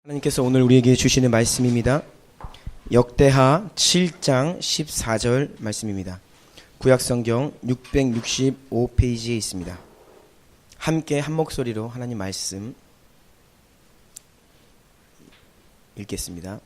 하나님께서 오늘 우리에게 주시는 말씀입니다. 역대하 7장 14절 말씀입니다. 구약성경 665페이지에 있습니다. 함께 한 목소리로 하나님 말씀 읽겠습니다.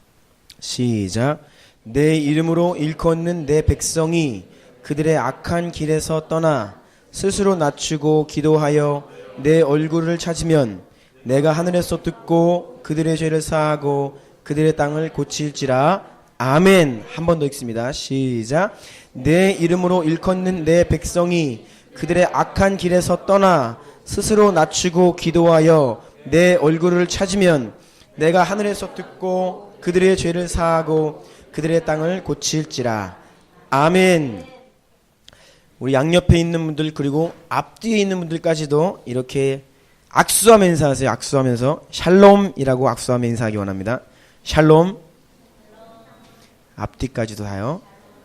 시작. 내 이름으로 일컫는 내 백성이 그들의 악한 길에서 떠나 스스로 낮추고 기도하여 내 얼굴을 찾으면 내가 하늘에서 듣고 그들의 죄를 사하고 그들의 땅을 고칠지라. 아멘. 한 번 더 읽습니다. 시작. 내 이름으로 일컫는 내 백성이 그들의 악한 길에서 떠나 스스로 낮추고 기도하여 내 얼굴을 찾으면 내가 하늘에서 듣고 그들의 죄를 사하고 그들의 땅을 고칠지라. 아멘. 우리 양옆에 있는 분들 그리고 앞뒤에 있는 분들까지도 이렇게 악수하며 인사하세요. 악수하면서 샬롬이라고 악수하며 인사하기 원합니다. 샬롬. 앞뒤까지도 하여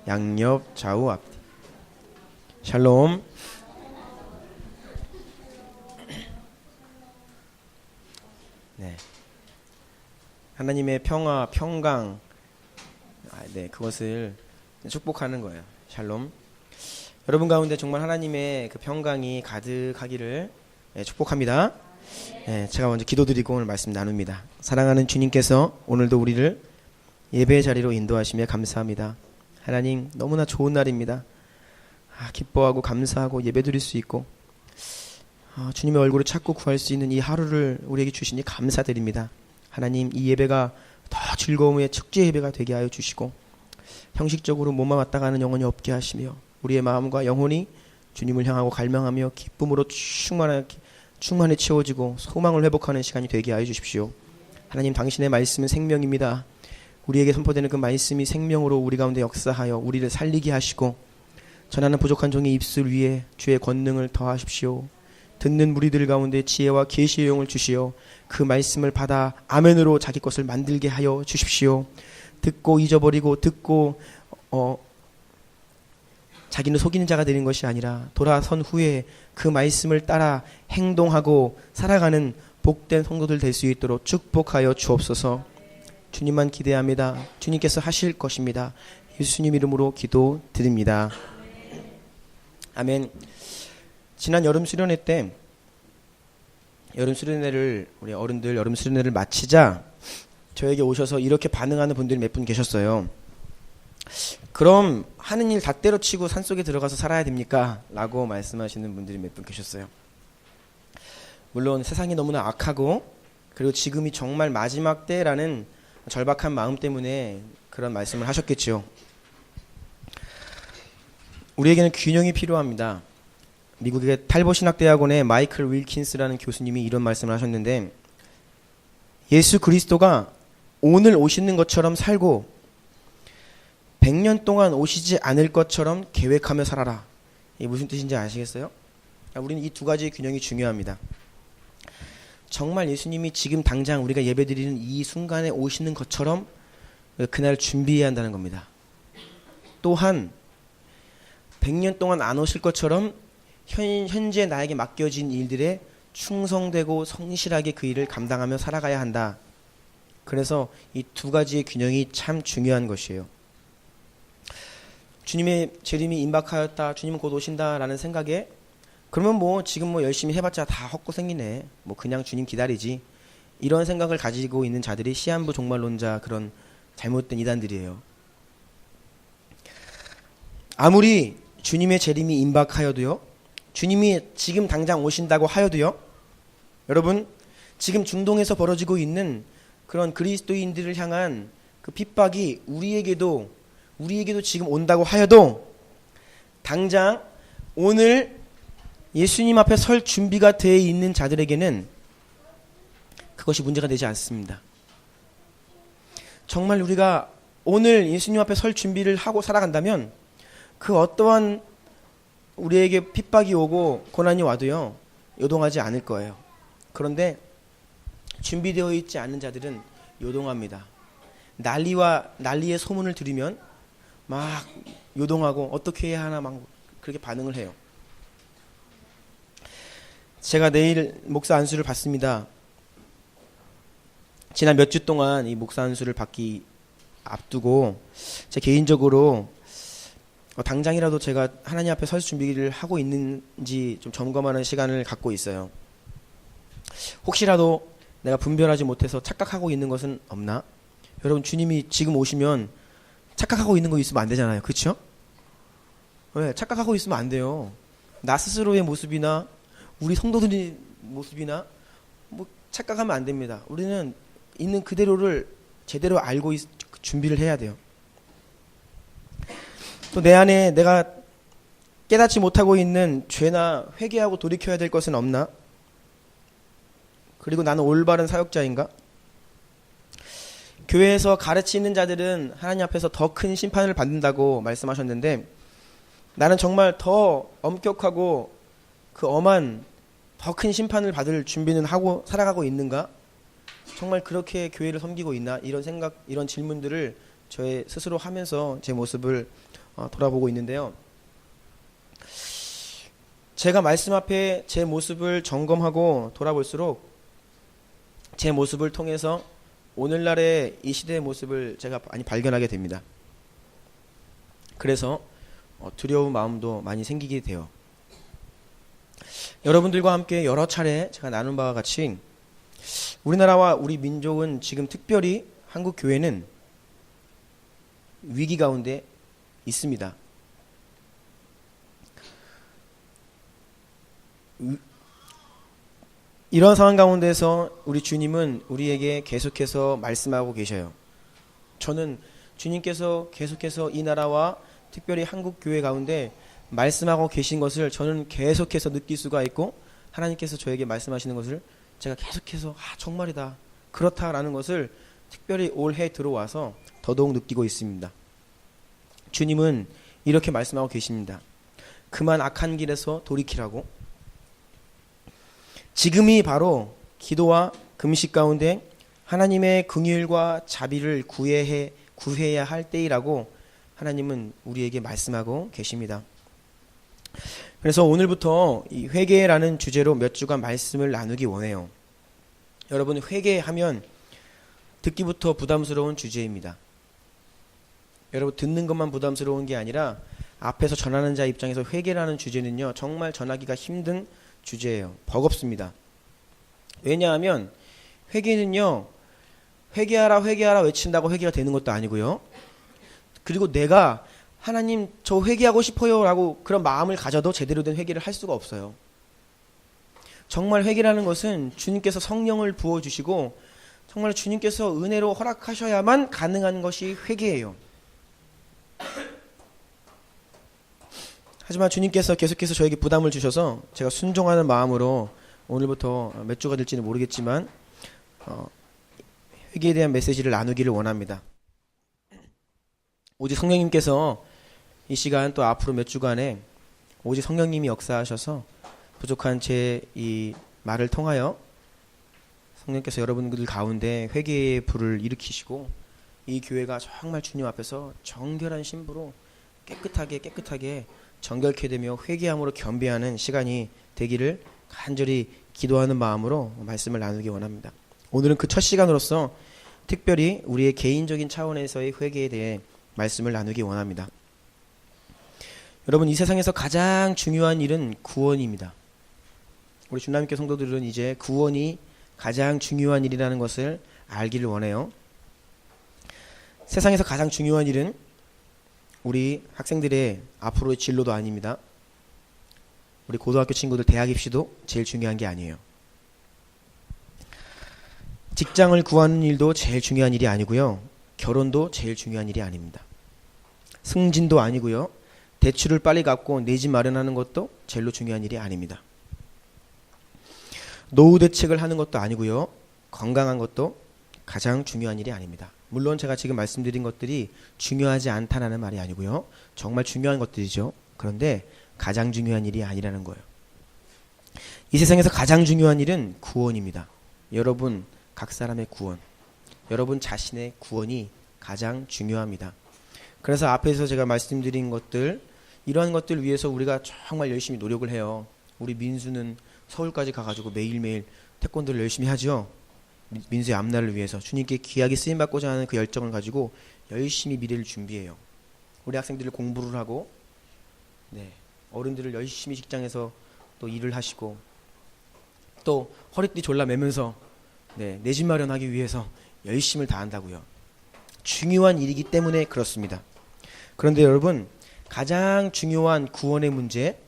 양옆 좌우 앞뒤. 샬롬. 네. 하나님의 평화, 평강, 네, 그것을 축복하는 거예요. 샬롬. 여러분 가운데 정말 하나님의 그 평강이 가득하기를 축복합니다. 네, 제가 먼저 기도드리고 오늘 말씀 나눕니다. 사랑하는 주님께서 오늘도 우리를 예배의 자리로 인도하시며 감사합니다. 하나님 너무나 좋은 날입니다. 기뻐하고 감사하고 예배드릴 수 있고 주님의 얼굴을 찾고 구할 수 있는 이 하루를 우리에게 주시니 감사드립니다. 하나님 이 예배가 더 즐거움의 축제 예배가 되게 하여 주시고 형식적으로 몸만 왔다 가는 영혼이 없게 하시며 우리의 마음과 영혼이 주님을 향하고 갈망하며 기쁨으로 충만히 채워지고 소망을 회복하는 시간이 되게 하여 주십시오. 하나님 당신의 말씀은 생명입니다. 우리에게 선포되는 그 말씀이 생명으로 우리 가운데 역사하여 우리를 살리게 하시고 전하는 부족한 종의 입술 위에 주의 권능을 더하십시오. 듣는 무리들 가운데 지혜와 계시의 영을 주시어 그 말씀을 받아 아멘으로 자기 것을 만들게 하여 주십시오. 듣고 잊어버리고 듣고 자기는 속이는 자가 되는 것이 아니라 돌아선 후에 그 말씀을 따라 행동하고 살아가는 복된 성도들 될 수 있도록 축복하여 주옵소서. 주님만 기대합니다. 주님께서 하실 것입니다. 예수님 이름으로 기도드립니다. 아멘. 지난 여름 수련회 때 우리 어른들 여름 수련회를 마치자 저에게 오셔서 이렇게 반응하는 분들이 몇 분 계셨어요. 그럼 하는 일 다 때려치고 산속에 들어가서 살아야 됩니까? 라고 말씀하시는 분들이 몇 분 계셨어요. 물론 세상이 너무나 악하고 그리고 지금이 정말 마지막 때라는 절박한 마음 때문에 그런 말씀을 하셨겠죠. 우리에게는 균형이 필요합니다. 미국의 탈보신학대학원의 마이클 윌킨스라는 교수님이 이런 말씀을 하셨는데 예수 그리스도가 오늘 오시는 것처럼 살고 100년 동안 오시지 않을 것처럼 계획하며 살아라. 이게 무슨 뜻인지 아시겠어요? 우리는 이 두 가지의 균형이 중요합니다. 정말 예수님이 지금 당장 우리가 예배드리는 이 순간에 오시는 것처럼 그날 준비해야 한다는 겁니다. 또한 100년 동안 안 오실 것처럼 현재 나에게 맡겨진 일들에 충성되고 성실하게 그 일을 감당하며 살아가야 한다. 그래서 이 두 가지의 균형이 참 중요한 것이에요. 주님의 재림이 임박하였다. 주님은 곧 오신다라는 생각에 그러면 지금 열심히 해봤자 다 헛고생이네. 그냥 주님 기다리지. 이런 생각을 가지고 있는 자들이 시한부 종말론자 그런 잘못된 이단들이에요. 아무리 주님의 재림이 임박하여도요. 주님이 지금 당장 오신다고 하여도요. 여러분 지금 중동에서 벌어지고 있는 그런 그리스도인들을 향한 그 핍박이 우리에게도 지금 온다고 하여도 당장 오늘 예수님 앞에 설 준비가 되어 있는 자들에게는 그것이 문제가 되지 않습니다. 정말 우리가 오늘 예수님 앞에 설 준비를 하고 살아간다면 그 어떠한 우리에게 핍박이 오고 고난이 와도요 요동하지 않을 거예요. 그런데 준비되어 있지 않은 자들은 요동합니다. 난리의 소문을 들으면 막 요동하고 어떻게 해야 하나 막 그렇게 반응을 해요. 제가 내일 목사 안수를 받습니다. 지난 몇 주 동안 이 목사 안수를 받기 앞두고 제 개인적으로 당장이라도 제가 하나님 앞에 설 준비를 하고 있는지 좀 점검하는 시간을 갖고 있어요. 혹시라도 내가 분별하지 못해서 착각하고 있는 것은 없나? 여러분, 주님이 지금 오시면 착각하고 있는 거 있으면 안 되잖아요. 그렇죠? 왜? 착각하고 있으면 안 돼요. 나 스스로의 모습이나 우리 성도들의 모습이나 뭐 착각하면 안 됩니다. 우리는 있는 그대로를 제대로 알고 준비를 해야 돼요. 또 내 안에 내가 깨닫지 못하고 있는 죄나 회개하고 돌이켜야 될 것은 없나? 그리고 나는 올바른 사역자인가? 교회에서 가르치는 자들은 하나님 앞에서 더 큰 심판을 받는다고 말씀하셨는데, 나는 정말 더 엄격하고 그 엄한 더 큰 심판을 받을 준비는 하고 살아가고 있는가? 정말 그렇게 교회를 섬기고 있나? 이런 생각, 이런 질문들을 저의 스스로 하면서 제 모습을 돌아보고 있는데요. 제가 말씀 앞에 제 모습을 점검하고 돌아볼수록 제 모습을 통해서 오늘날의 이 시대의 모습을 제가 많이 발견하게 됩니다. 그래서 두려운 마음도 많이 생기게 돼요. 여러분들과 함께 여러 차례 제가 나눈 바와 같이 우리나라와 우리 민족은 지금 특별히 한국 교회는 위기 가운데 있습니다. 이런 상황 가운데서 우리 주님은 우리에게 계속해서 말씀하고 계셔요. 저는 주님께서 계속해서 이 나라와 특별히 한국 교회 가운데 말씀하고 계신 것을 저는 계속해서 느낄 수가 있고, 하나님께서 저에게 말씀하시는 것을 제가 계속해서 정말이다, 그렇다라는 것을 특별히 올해 들어와서 더더욱 느끼고 있습니다. 주님은 이렇게 말씀하고 계십니다. 그만 악한 길에서 돌이키라고. 지금이 바로 기도와 금식 가운데 하나님의 긍휼과 자비를 구해야 할 때이라고 하나님은 우리에게 말씀하고 계십니다. 그래서 오늘부터 이 회개라는 주제로 몇 주간 말씀을 나누기 원해요. 여러분, 회개하면 듣기부터 부담스러운 주제입니다. 여러분, 듣는 것만 부담스러운 게 아니라 앞에서 전하는 자 입장에서 회개라는 주제는요, 정말 전하기가 힘든 주제예요. 버겁습니다. 왜냐하면 회개는요, 회개하라 회개하라 외친다고 회개가 되는 것도 아니고요. 그리고 내가 하나님 저 회개하고 싶어요 라고 그런 마음을 가져도 제대로 된 회개를 할 수가 없어요. 정말 회개라는 것은 주님께서 성령을 부어주시고 정말 주님께서 은혜로 허락하셔야만 가능한 것이 회개예요. 하지만 주님께서 계속해서 저에게 부담을 주셔서 제가 순종하는 마음으로 오늘부터 몇 주가 될지는 모르겠지만 회개에 대한 메시지를 나누기를 원합니다. 오직 성령님께서 이 시간 또 앞으로 몇 주간에 오직 성령님이 역사하셔서 부족한 제 이 말을 통하여 성령께서 여러분들 가운데 회개의 불을 일으키시고 이 교회가 정말 주님 앞에서 정결한 신부로 깨끗하게 정결케 되며 회개함으로 겸비하는 시간이 되기를 간절히 기도하는 마음으로 말씀을 나누기 원합니다. 오늘은 그 첫 시간으로서 특별히 우리의 개인적인 차원에서의 회개에 대해 말씀을 나누기 원합니다. 여러분, 이 세상에서 가장 중요한 일은 구원입니다. 우리 주님께 성도들은 이제 구원이 가장 중요한 일이라는 것을 알기를 원해요. 세상에서 가장 중요한 일은 우리 학생들의 앞으로의 진로도 아닙니다. 우리 고등학교 친구들 대학 입시도 제일 중요한 게 아니에요. 직장을 구하는 일도 제일 중요한 일이 아니고요. 결혼도 제일 중요한 일이 아닙니다. 승진도 아니고요. 대출을 빨리 갚고 내 집 마련하는 것도 제일로 중요한 일이 아닙니다. 노후 대책을 하는 것도 아니고요. 건강한 것도 가장 중요한 일이 아닙니다. 물론 제가 지금 말씀드린 것들이 중요하지 않다는 말이 아니고요. 정말 중요한 것들이죠. 그런데 가장 중요한 일이 아니라는 거예요. 이 세상에서 가장 중요한 일은 구원입니다. 여러분 각 사람의 구원, 여러분 자신의 구원이 가장 중요합니다. 그래서 앞에서 제가 말씀드린 것들, 이러한 것들 위해서 우리가 정말 열심히 노력을 해요. 우리 민수는 서울까지 가가지고 매일매일 태권도를 열심히 하죠. 민수의 앞날을 위해서 주님께 귀하게 쓰임받고자 하는 그 열정을 가지고 열심히 미래를 준비해요. 우리 학생들을 공부를 하고, 네, 어른들을 열심히 직장에서 또 일을 하시고, 또 허리띠 졸라매면서 네, 내 집 마련하기 위해서 열심을 다한다고요. 중요한 일이기 때문에 그렇습니다. 그런데 여러분, 가장 중요한 구원의 문제,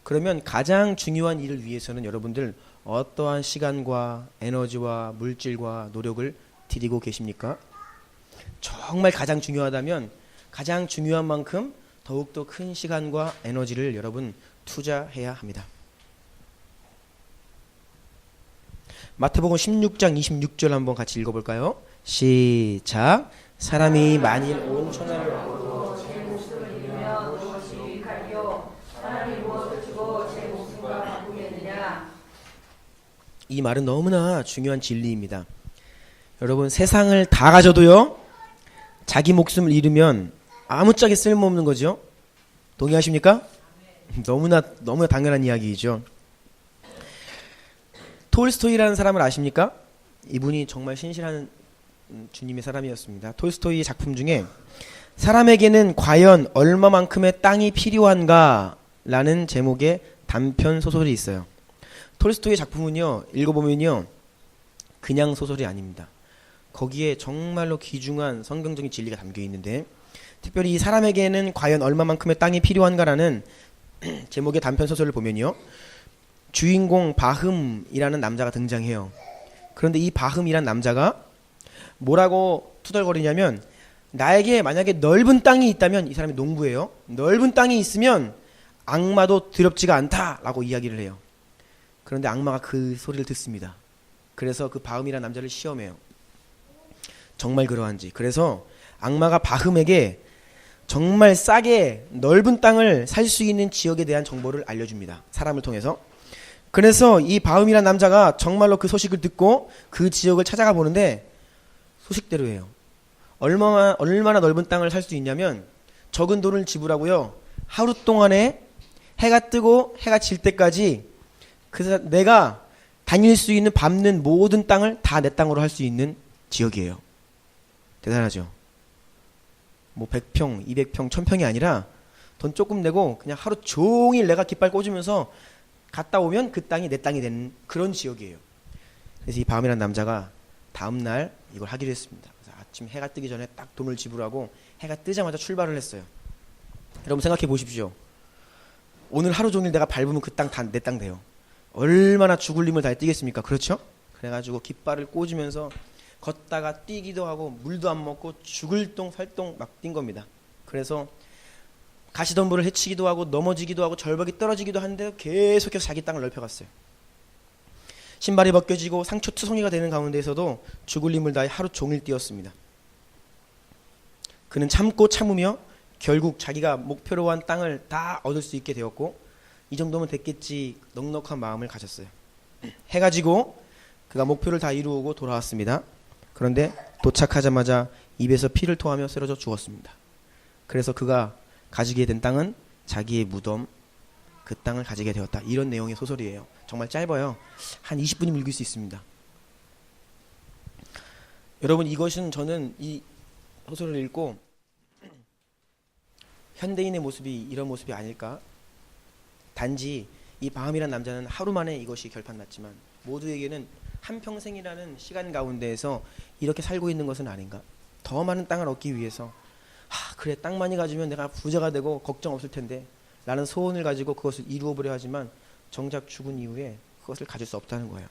그러면 가장 중요한 일을 위해서는 여러분들 어떠한 시간과 에너지와 물질과 노력을 들이고 계십니까? 정말 가장 중요하다면 가장 중요한 만큼 더욱더 큰 시간과 에너지를 여러분 투자해야 합니다. 마태복음 16장 26절 한번 같이 읽어볼까요? 시작. 사람이 만일 온 천하를 얻고 제 목숨을 잃으면 무엇이 유익하리요? 사람이 무엇을 주고 제 목숨과 바꾸겠느냐? 이 말은 너무나 중요한 진리입니다. 여러분, 세상을 다 가져도요, 자기 목숨을 잃으면 아무짝에 쓸모없는 거죠. 동의하십니까? 너무나 당연한 이야기이죠. 톨스토이라는 사람을 아십니까? 이분이 정말 신실한 주님의 사람이었습니다. 톨스토이 작품 중에 사람에게는 과연 얼마만큼의 땅이 필요한가? 라는 제목의 단편 소설이 있어요. 톨스토이의 작품은요, 읽어보면요, 그냥 소설이 아닙니다. 거기에 정말로 귀중한 성경적인 진리가 담겨 있는데, 특별히 이 사람에게는 과연 얼마만큼의 땅이 필요한가라는 제목의 단편 소설을 보면요, 주인공 바흠이라는 남자가 등장해요. 그런데 이 바흠이란 남자가 뭐라고 투덜거리냐면, 나에게 만약에 넓은 땅이 있다면, 이 사람이 농부예요. 넓은 땅이 있으면 악마도 두렵지가 않다라고 이야기를 해요. 그런데 악마가 그 소리를 듣습니다. 그래서 그 바흠이라는 남자를 시험해요. 정말 그러한지. 그래서 악마가 바흠에게 정말 싸게 넓은 땅을 살 수 있는 지역에 대한 정보를 알려줍니다. 사람을 통해서. 그래서 이 바흠이라는 남자가 정말로 그 소식을 듣고 그 지역을 찾아가 보는데 소식대로예요. 얼마나 넓은 땅을 살 수 있냐면 적은 돈을 지불하고요, 하루 동안에 해가 뜨고 해가 질 때까지 내가 다닐 수 있는 밟는 모든 땅을 다 내 땅으로 할 수 있는 지역이에요. 대단하죠. 뭐 100평, 200평, 1000평이 아니라 돈 조금 내고 그냥 하루 종일 내가 깃발 꽂으면서 갔다 오면 그 땅이 내 땅이 되는 그런 지역이에요. 그래서 이 바함이라는 남자가 다음날 이걸 하기로 했습니다. 그래서 아침 해가 뜨기 전에 딱 돈을 지불하고 해가 뜨자마자 출발을 했어요. 여러분 생각해 보십시오. 오늘 하루 종일 내가 밟으면 그 땅 다 내 땅 돼요. 얼마나 죽을 힘을 다해 뛰겠습니까? 그렇죠? 그래가지고 깃발을 꽂으면서 걷다가 뛰기도 하고 물도 안 먹고 죽을 똥 살똥 막 뛴 겁니다. 그래서 가시덤불을 헤치기도 하고 넘어지기도 하고 절벽이 떨어지기도 하는데 계속해서 자기 땅을 넓혀갔어요. 신발이 벗겨지고 상처투성이가 되는 가운데에서도 죽을 힘을 다해 하루 종일 뛰었습니다. 그는 참고 참으며 결국 자기가 목표로 한 땅을 다 얻을 수 있게 되었고, 이 정도면 됐겠지 넉넉한 마음을 가졌어요. 해가 지고 그가 목표를 다 이루고 돌아왔습니다. 그런데 도착하자마자 입에서 피를 토하며 쓰러져 죽었습니다. 그래서 그가 가지게 된 땅은 자기의 무덤, 그 땅을 가지게 되었다. 이런 내용의 소설이에요. 정말 짧아요. 한 20분이면 읽을 수 있습니다. 여러분, 이것은 저는 이 소설을 읽고 현대인의 모습이 이런 모습이 아닐까? 단지 이 바함이라는 남자는 하루 만에 이것이 결판났지만 모두에게는 한평생이라는 시간 가운데에서 이렇게 살고 있는 것은 아닌가? 더 많은 땅을 얻기 위해서 그래, 땅 많이 가지면 내가 부자가 되고 걱정 없을 텐데 라는 소원을 가지고 그것을 이루어보려 하지만 정작 죽은 이후에 그것을 가질 수 없다는 거예요.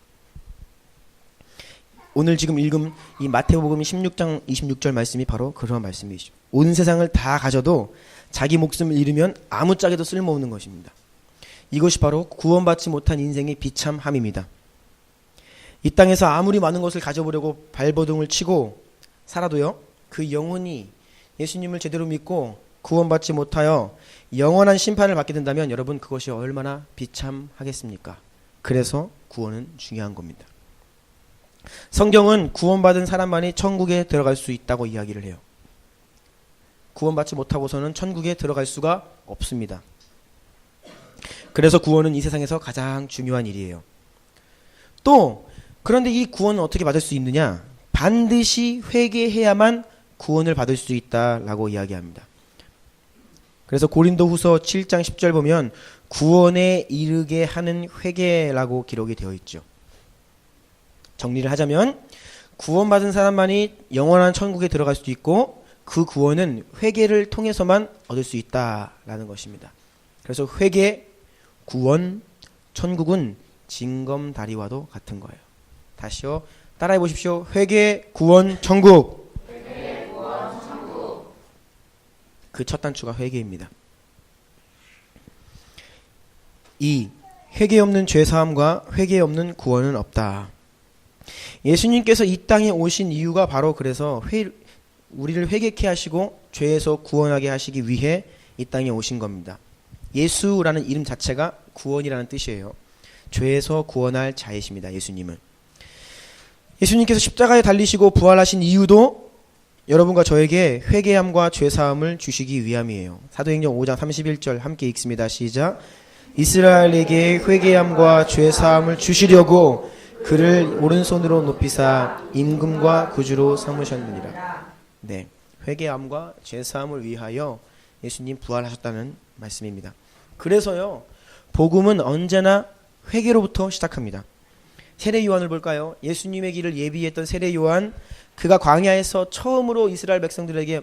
오늘 지금 읽은 이 마태복음 16장 26절 말씀이 바로 그런 말씀이시죠. 온 세상을 다 가져도 자기 목숨을 잃으면 아무짝에도 쓸모없는 것입니다. 이것이 바로 구원받지 못한 인생의 비참함입니다. 이 땅에서 아무리 많은 것을 가져보려고 발버둥을 치고 살아도요, 그 영혼이 예수님을 제대로 믿고 구원받지 못하여 영원한 심판을 받게 된다면 여러분, 그것이 얼마나 비참하겠습니까? 그래서 구원은 중요한 겁니다. 성경은 구원받은 사람만이 천국에 들어갈 수 있다고 이야기를 해요. 구원받지 못하고서는 천국에 들어갈 수가 없습니다. 그래서 구원은 이 세상에서 가장 중요한 일이에요. 또 그런데 이 구원은 어떻게 받을 수 있느냐? 반드시 회개해야만 구원을 받을 수 있다라고 이야기합니다. 그래서 고린도후서 7장 10절 보면 구원에 이르게 하는 회개라고 기록이 되어 있죠. 정리를 하자면 구원받은 사람만이 영원한 천국에 들어갈 수 있고 그 구원은 회개를 통해서만 얻을 수 있다라는 것입니다. 그래서 회개, 구원, 천국은 징검다리와도 같은 거예요. 다시요. 따라해 보십시오. 회개, 구원, 천국. 회개, 구원, 천국. 그 첫 단추가 회개입니다. 2. 회개 없는 죄사함과 회개 없는 구원은 없다. 예수님께서 이 땅에 오신 이유가 바로 그래서 우리를 회개케 하시고 죄에서 구원하게 하시기 위해 이 땅에 오신 겁니다. 예수라는 이름 자체가 구원이라는 뜻이에요. 죄에서 구원할 자이십니다. 예수님은. 예수님께서 십자가에 달리시고 부활하신 이유도 여러분과 저에게 회개함과 죄사함을 주시기 위함이에요. 사도행전 5장 31절 함께 읽습니다. 시작. 이스라엘에게 회개함과 죄사함을 주시려고 그를 오른손으로 높이사 임금과 구주로 삼으셨느니라. 네, 회개함과 죄사함을 위하여 예수님 부활하셨다는 말씀입니다. 그래서요, 복음은 언제나 회개로부터 시작합니다. 세례 요한을 볼까요? 예수님의 길을 예비했던 세례 요한, 그가 광야에서 처음으로 이스라엘 백성들에게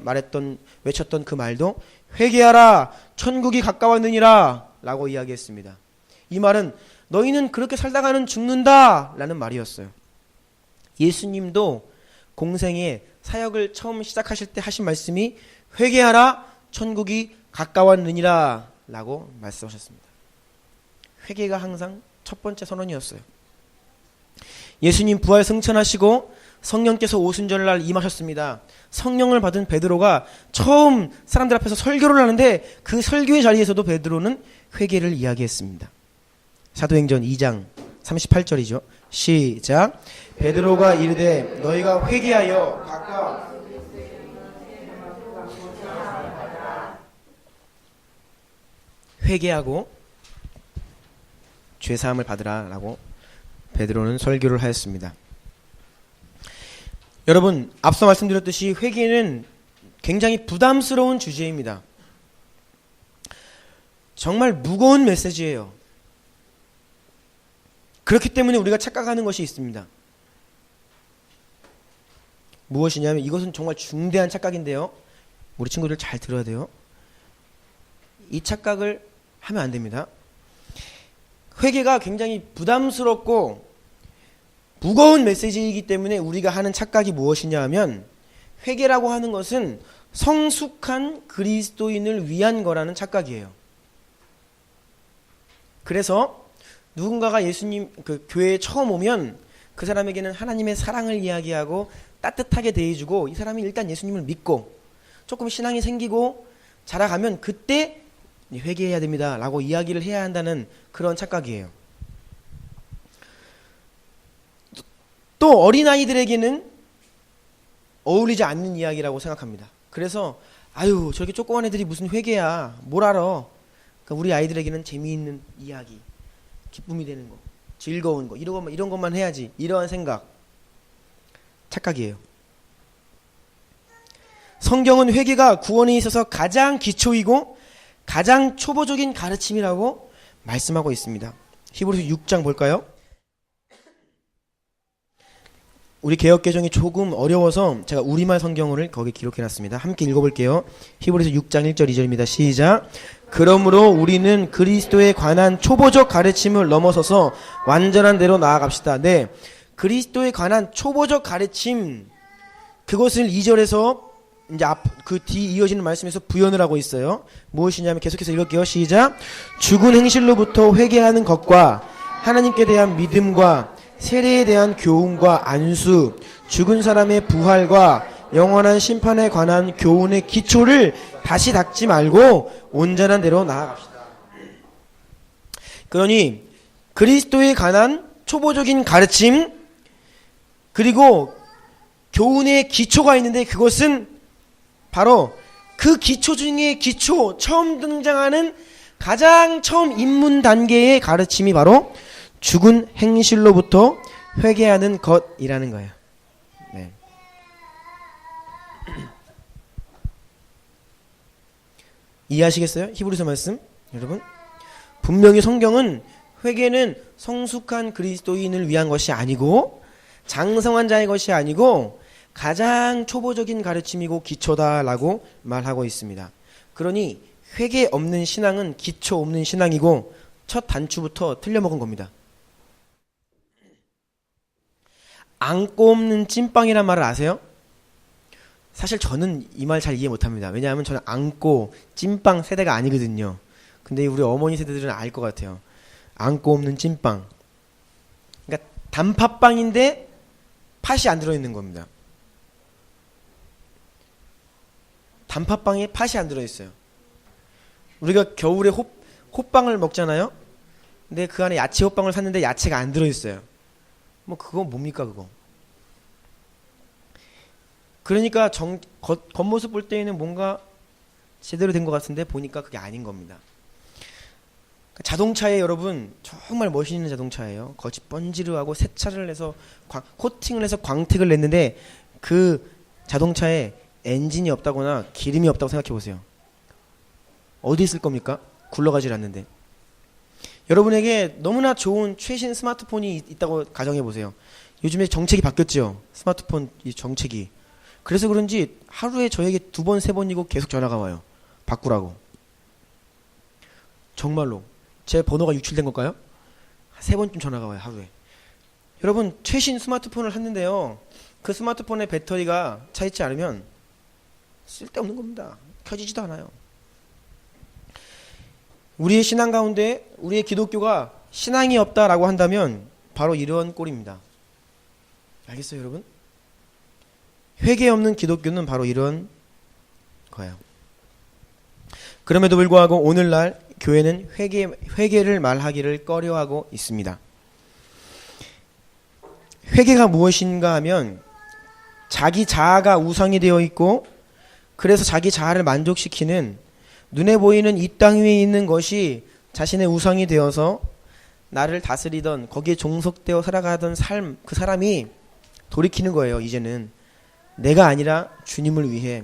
외쳤던 그 말도 회개하라, 천국이 가까웠느니라 라고 이야기했습니다. 이 말은 너희는 그렇게 살다가는 죽는다 라는 말이었어요. 예수님도 공생의 사역을 처음 시작하실 때 하신 말씀이 회개하라, 천국이 가까웠느니라 라고 말씀하셨습니다. 회개가 항상 첫 번째 선언이었어요. 예수님 부활 승천하시고 성령께서 오순절날 임하셨습니다. 성령을 받은 베드로가 처음 사람들 앞에서 설교를 하는데 그 설교의 자리에서도 베드로는 회개를 이야기했습니다. 사도행전 2장 38절이죠. 시작. 베드로가 이르되 너희가 회개하여 각각 회개하고 죄사함을 받으라 라고 베드로는 설교를 하였습니다. 여러분, 앞서 말씀드렸듯이 회개는 굉장히 부담스러운 주제입니다. 정말 무거운 메시지예요. 그렇기 때문에 우리가 착각하는 것이 있습니다. 무엇이냐면 이것은 정말 중대한 착각인데요. 우리 친구들 잘 들어야 돼요. 이 착각을 하면 안 됩니다. 회개가 굉장히 부담스럽고 무거운 메시지이기 때문에 우리가 하는 착각이 무엇이냐 하면 회개라고 하는 것은 성숙한 그리스도인을 위한 거라는 착각이에요. 그래서 누군가가 예수님 교회에 처음 오면 그 사람에게는 하나님의 사랑을 이야기하고 따뜻하게 대해주고 이 사람이 일단 예수님을 믿고 조금 신앙이 생기고 자라가면 그때 회개해야 됩니다 라고 이야기를 해야 한다는 그런 착각이에요. 또 어린아이들에게는 어울리지 않는 이야기라고 생각합니다. 그래서 아유 저렇게 조그만 애들이 무슨 회개야 뭘 알아. 그러니까 우리 아이들에게는 재미있는 이야기, 기쁨이 되는 거, 즐거운 거 이런 것만 해야지, 이러한 생각, 착각이에요. 성경은 회개가 구원에 있어서 가장 기초이고 가장 초보적인 가르침이라고 말씀하고 있습니다. 히브리서 6장 볼까요? 우리 개역개정이 조금 어려워서 제가 우리말 성경어를 거기 기록해놨습니다. 함께 읽어볼게요. 히브리서 6장 1절 2절입니다. 시작. 그러므로 우리는 그리스도에 관한 초보적 가르침을 넘어서서 완전한 대로 나아갑시다. 네, 그리스도에 관한 초보적 가르침, 그것을 2절에서 이제 그 뒤 이어지는 말씀에서 부연을 하고 있어요. 무엇이냐면 계속해서 읽을게요. 시작. 죽은 행실로부터 회개하는 것과 하나님께 대한 믿음과 세례에 대한 교훈과 안수, 죽은 사람의 부활과 영원한 심판에 관한 교훈의 기초를 다시 닦지 말고 온전한 대로 나아갑시다. 그러니 그리스도에 관한 초보적인 가르침, 그리고 교훈의 기초가 있는데 그것은 바로 그 기초 중에 기초, 처음 등장하는 가장 처음 입문 단계의 가르침이 바로 죽은 행실로부터 회개하는 것이라는 거예요. 네. 이해하시겠어요? 히브리서 말씀 여러분, 분명히 성경은 회개는 성숙한 그리스도인을 위한 것이 아니고 장성한 자의 것이 아니고 가장 초보적인 가르침이고 기초다라고 말하고 있습니다. 그러니 회개 없는 신앙은 기초 없는 신앙이고 첫 단추부터 틀려먹은 겁니다. 안고 없는 찐빵이란 말을 아세요? 사실 저는 이 말 잘 이해 못합니다. 왜냐하면 저는 안고 찐빵 세대가 아니거든요. 근데 우리 어머니 세대들은 알 것 같아요. 안고 없는 찐빵. 그러니까 단팥빵인데 팥이 안 들어있는 겁니다. 단팥빵에 팥이 안 들어있어요. 우리가 겨울에 호빵을 먹잖아요. 근데 그 안에 야채 호빵을 샀는데 야채가 안 들어있어요. 뭐 그거 뭡니까 그거. 그러니까 겉모습 볼 때에는 뭔가 제대로 된 것 같은데 보니까 그게 아닌 겁니다. 자동차에 여러분 정말 멋있는 자동차예요. 겉이 번지르하고 세차를 해서 코팅을 해서 광택을 냈는데 그 자동차에 엔진이 없다거나 기름이 없다고 생각해 보세요. 어디 있을 겁니까? 굴러가질 않는데. 여러분에게 너무나 좋은 최신 스마트폰이 있다고 가정해 보세요. 요즘에 정책이 바뀌었죠. 스마트폰 이 정책이. 그래서 그런지 하루에 저에게 2번, 3번이고 계속 전화가 와요. 바꾸라고. 정말로. 제 번호가 유출된 걸까요? 3번쯤 전화가 와요, 하루에. 여러분, 최신 스마트폰을 샀는데요. 그 스마트폰의 배터리가 차있지 않으면 쓸데없는 겁니다. 켜지지도 않아요. 우리의 신앙 가운데 우리의 기독교가 신앙이 없다라고 한다면 바로 이런 꼴입니다. 알겠어요, 여러분? 회개 없는 기독교는 바로 이런 거예요. 그럼에도 불구하고 오늘날 교회는 회개를 말하기를 꺼려하고 있습니다. 회개가 무엇인가 하면 자기 자아가 우상이 되어 있고 그래서 자기 자아를 만족시키는 눈에 보이는 이 땅 위에 있는 것이 자신의 우상이 되어서 나를 다스리던 거기에 종속되어 살아가던 삶, 그 사람이 돌이키는 거예요. 이제는 내가 아니라 주님을 위해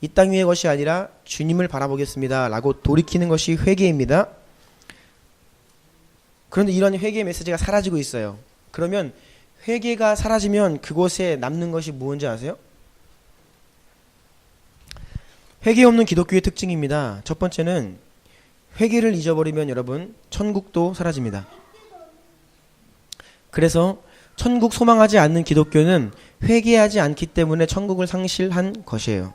이 땅 위의 것이 아니라 주님을 바라보겠습니다 라고 돌이키는 것이 회개입니다. 그런데 이런 회개의 메시지가 사라지고 있어요. 그러면 회개가 사라지면 그곳에 남는 것이 무엇인지 아세요? 회개 없는 기독교의 특징입니다. 첫 번째는 회개를 잊어버리면 여러분 천국도 사라집니다. 그래서 천국 소망하지 않는 기독교는 회개하지 않기 때문에 천국을 상실한 것이에요.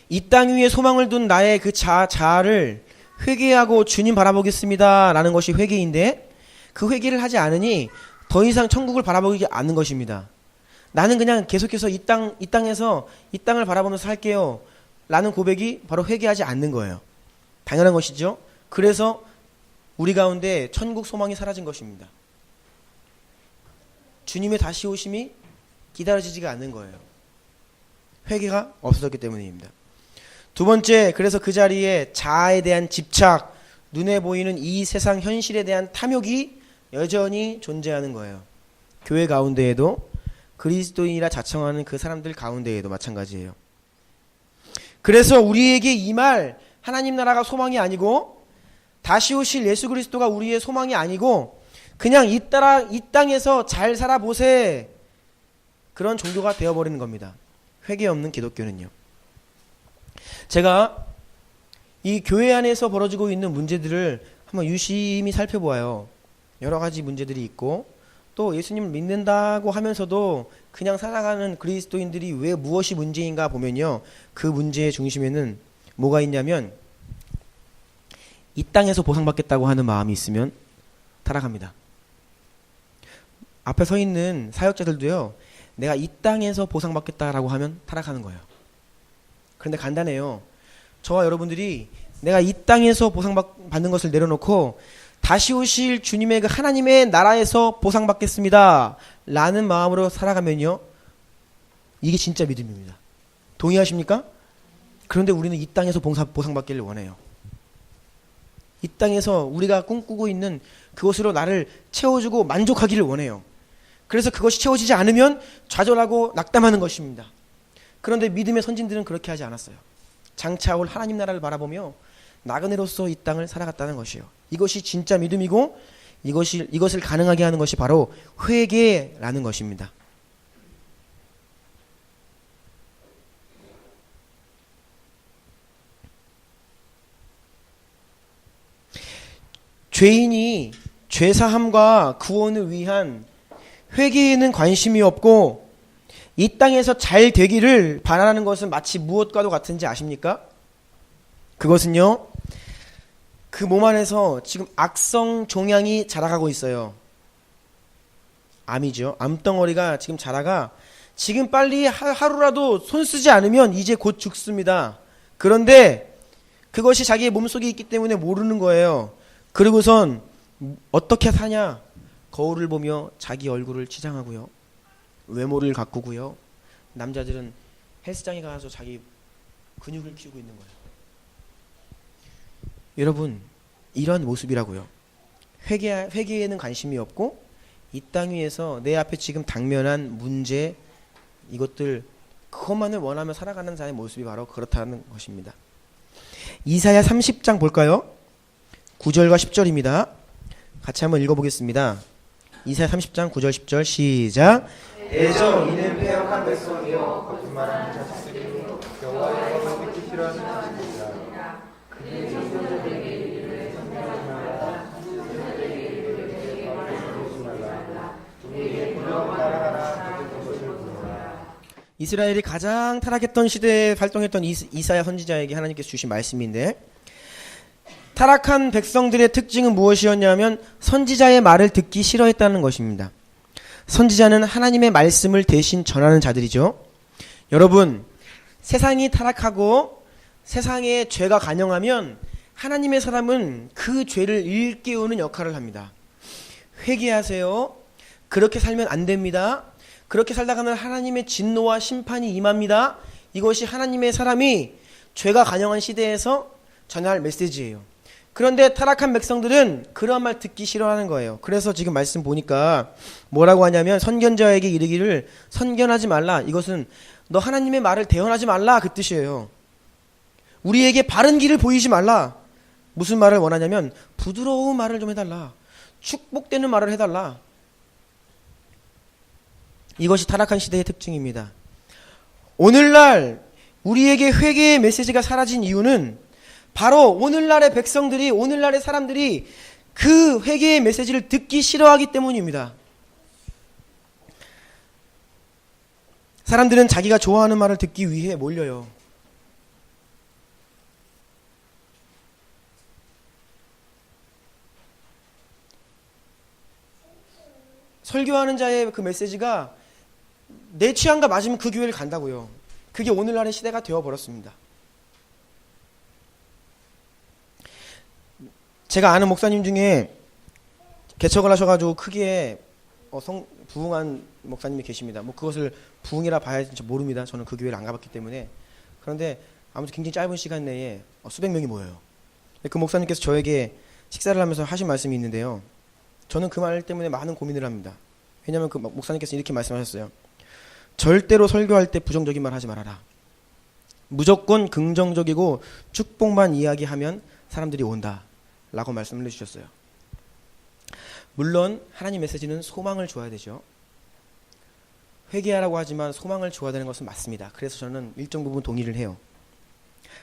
이 땅 위에 소망을 둔 나의 그 자아를 회개하고 주님 바라보겠습니다 라는 것이 회개인데 그 회개를 하지 않으니 더 이상 천국을 바라보지 않는 것입니다. 나는 그냥 계속해서 이 땅에서 이 땅을 바라보면서 살게요 라는 고백이 바로 회개하지 않는 거예요. 당연한 것이죠. 그래서 우리 가운데 천국 소망이 사라진 것입니다. 주님의 다시 오심이 기다려지지가 않는 거예요. 회개가 없어졌기 때문입니다. 두 번째, 그래서 그 자리에 자아에 대한 집착, 눈에 보이는 이 세상 현실에 대한 탐욕이 여전히 존재하는 거예요. 교회 가운데에도 그리스도인이라 자청하는 그 사람들 가운데에도 마찬가지예요. 그래서 우리에게 이 말 하나님 나라가 소망이 아니고 다시 오실 예수 그리스도가 우리의 소망이 아니고 그냥 이 땅에서 잘 살아보세 그런 종교가 되어버리는 겁니다. 회개 없는 기독교는요. 제가 이 교회 안에서 벌어지고 있는 문제들을 한번 유심히 살펴보아요. 여러 가지 문제들이 있고 또 예수님을 믿는다고 하면서도 그냥 살아가는 그리스도인들이 왜 무엇이 문제인가 보면요. 그 문제의 중심에는 뭐가 있냐면 이 땅에서 보상받겠다고 하는 마음이 있으면 타락합니다. 앞에 서 있는 사역자들도요. 내가 이 땅에서 보상받겠다라고 하면 타락하는 거예요. 그런데 간단해요. 저와 여러분들이 내가 이 땅에서 보상받는 것을 내려놓고 다시 오실 주님의 그 하나님의 나라에서 보상받겠습니다 라는 마음으로 살아가면요. 이게 진짜 믿음입니다. 동의하십니까? 그런데 우리는 이 땅에서 보상받기를 원해요. 이 땅에서 우리가 꿈꾸고 있는 그것으로 나를 채워주고 만족하기를 원해요. 그래서 그것이 채워지지 않으면 좌절하고 낙담하는 것입니다. 그런데 믿음의 선진들은 그렇게 하지 않았어요. 장차 올 하나님 나라를 바라보며 나그네로서 이 땅을 살아갔다는 것이에요. 이것이 진짜 믿음이고 이것을 가능하게 하는 것이 바로 회개라는 것입니다. 죄인이 죄사함과 구원을 위한 회개에는 관심이 없고 이 땅에서 잘 되기를 바라는 것은 마치 무엇과도 같은지 아십니까? 그것은요, 그 몸 안에서 지금 악성 종양이 자라가고 있어요. 암이죠. 암덩어리가 지금 자라가 지금 빨리 하루라도 손 쓰지 않으면 이제 곧 죽습니다. 그런데 그것이 자기의 몸속에 있기 때문에 모르는 거예요. 그리고선 어떻게 사냐? 거울을 보며 자기 얼굴을 치장하고요. 외모를 가꾸고요. 남자들은 헬스장에 가서 자기 근육을 키우고 있는 거예요. 여러분, 이런 모습이라고요. 회개에는 관심이 없고 이 땅 위에서 내 앞에 지금 당면한 문제, 이것들 그것만을 원하며 살아가는 자의 모습이 바로 그렇다는 것입니다. 이사야 30장 볼까요? 9절과 10절입니다. 같이 한번 읽어보겠습니다. 이사야 30장 9절 10절 시작. 애저 이는 패역한 백성이요 거짓말하는 자식들이요 여호와의 법을 듣기 싫어하는 자식들이라. 그들의 선지자들에게 이르되 선지하지 말라. 선지자들에게 이르되 내게 말하지 말라. 우리에게 불러 따라가라. 듣는 것을 보라. 이스라엘이 가장 타락했던 시대에 활동했던 이사야 선지자에게 하나님께서 주신 말씀인데, 타락한 백성들의 특징은 무엇이었냐면 선지자의 말을 듣기 싫어했다는 것입니다. 선지자는 하나님의 말씀을 대신 전하는 자들이죠. 여러분, 세상이 타락하고 세상에 죄가 간영하면 하나님의 사람은 그 죄를 일깨우는 역할을 합니다. 회개하세요. 그렇게 살면 안 됩니다. 그렇게 살다가는 하나님의 진노와 심판이 임합니다. 이것이 하나님의 사람이 죄가 간영한 시대에서 전할 메시지예요. 그런데 타락한 백성들은 그런 말 듣기 싫어하는 거예요. 그래서 지금 말씀 보니까 뭐라고 하냐면 선견자에게 이르기를 선견하지 말라. 이것은 너 하나님의 말을 대언하지 말라, 그 뜻이에요. 우리에게 바른 길을 보이지 말라. 무슨 말을 원하냐면 부드러운 말을 좀 해달라. 축복되는 말을 해달라. 이것이 타락한 시대의 특징입니다. 오늘날 우리에게 회개의 메시지가 사라진 이유는 바로 오늘날의 백성들이, 오늘날의 사람들이 그 회개의 메시지를 듣기 싫어하기 때문입니다. 사람들은 자기가 좋아하는 말을 듣기 위해 몰려요. 설교하는 자의 그 메시지가 내 취향과 맞으면 그 교회를 간다고요. 그게 오늘날의 시대가 되어버렸습니다. 제가 아는 목사님 중에 개척을 하셔가지고 크게 부흥한 목사님이 계십니다. 뭐 그것을 부흥이라 봐야 할지 모릅니다. 저는 그 교회를 안 가봤기 때문에. 그런데 아무튼 굉장히 짧은 시간 내에 수백 명이 모여요. 그 목사님께서 저에게 식사를 하면서 하신 말씀이 있는데요. 저는 그 말 때문에 많은 고민을 합니다. 왜냐하면 그 목사님께서 이렇게 말씀하셨어요. 절대로 설교할 때 부정적인 말 하지 말아라. 무조건 긍정적이고 축복만 이야기하면 사람들이 온다 라고 말씀을 해주셨어요. 물론 하나님 메시지는 소망을 줘야 되죠. 회개하라고 하지만 소망을 줘야 되는 것은 맞습니다. 그래서 저는 일정 부분 동의를 해요.